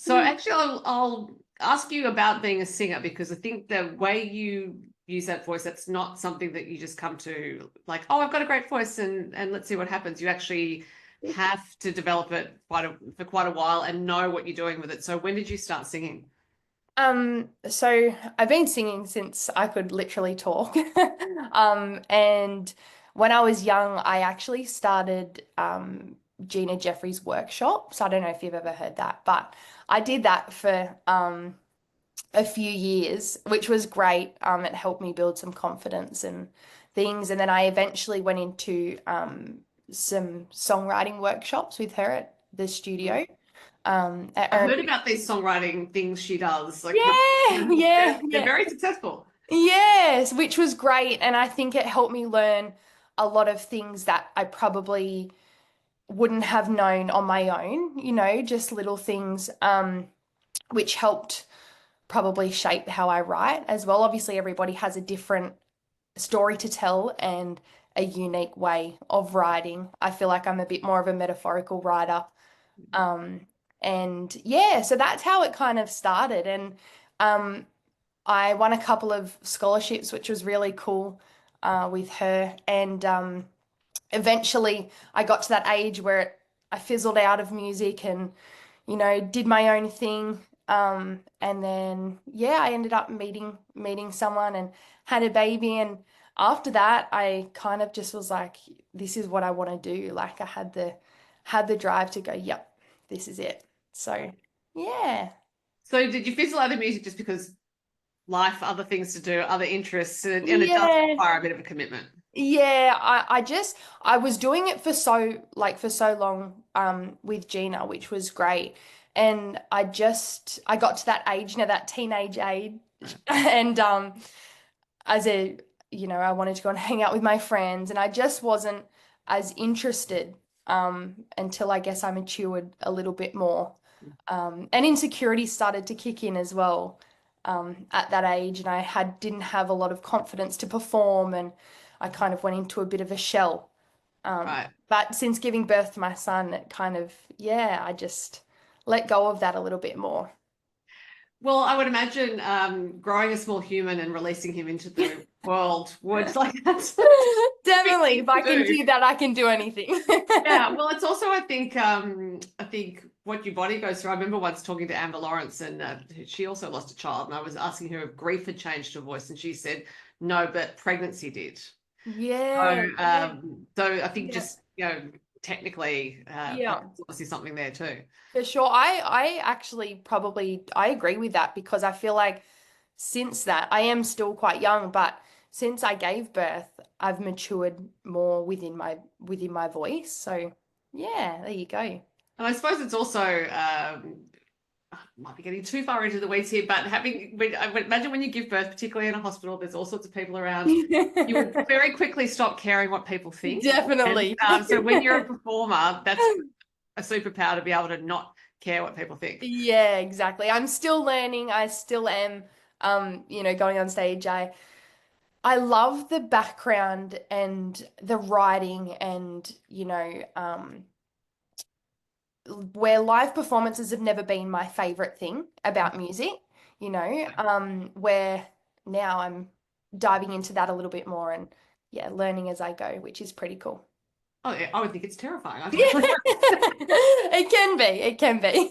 So actually, I'll ask you about being a singer because I think the way you use that voice, that's not something that you just come to like, oh, I've got a great voice and let's see what happens. You actually have to develop it for quite a while and know what you're doing with it. So when did you start singing? So I've been singing since I could literally talk. And when I was young, I actually started Gina Jeffrey's workshops. I don't know if you've ever heard that, but I did that for a few years, which was great. It helped me build some confidence and things. And then I eventually went into some songwriting workshops with her at the studio. At I've heard Erin. about these songwriting things she does. Like Yeah, yeah, they're yeah. very successful. Yes, which was great. And I think it helped me learn a lot of things that I probably wouldn't have known on my own, just little things, which helped probably shape how I write as well. Obviously, everybody has a different story to tell and a unique way of writing. I feel like I'm a bit more of a metaphorical writer. Um, and yeah, so that's how it kind of started. And um, I won a couple of scholarships, which was really cool with her. And eventually I got to that age where I fizzled out of music and, did my own thing. And then, yeah, I ended up meeting someone and had a baby. And after that, I kind of just was like, this is what I want to do. Like I had the drive to go, yep, this is it. So, yeah. So did you fizzle out of music just because life, other things to do, other interests, and it does Yeah. require a bit of a commitment? Yeah, I was doing it for so long with Gina, which was great. And I got to that age, that teenage age, Right. and as a I wanted to go and hang out with my friends, and I just wasn't as interested until I guess I matured a little bit more. And insecurity started to kick in as well at that age, and I didn't have a lot of confidence to perform, and I kind of went into a bit of a shell. Right. But since giving birth to my son, it kind of, yeah, I just let go of that a little bit more. Well, I would imagine growing a small human and releasing him into the world would like that's a big Definitely, thing if to I can do. do that, I can do anything. Yeah, well, it's also I think what your body goes through. I remember once talking to Amber Lawrence, and she also lost a child, and I was asking her if grief had changed her voice, and she said no, but pregnancy did. Yeah, yeah, So I think yeah, just technically, yeah. there's obviously something there too. For sure. I actually probably I agree with that because I feel like since that I am still quite young, but since I gave birth, I've matured more within my voice. So yeah, there you go. And I suppose it's also might be getting too far into the weeds here, but I would imagine when you give birth, particularly in a hospital, there's all sorts of people around. You will very quickly stop caring what people think. And Definitely. so when you're a performer, that's a superpower to be able to not care what people think. Yeah, exactly. I'm still learning. I still am going on stage. I love the background and the writing and where live performances have never been my favorite thing about music, where now I'm diving into that a little bit more and yeah, learning as I go, which is pretty cool. Oh, yeah, I would think it's terrifying. It can be. It can be.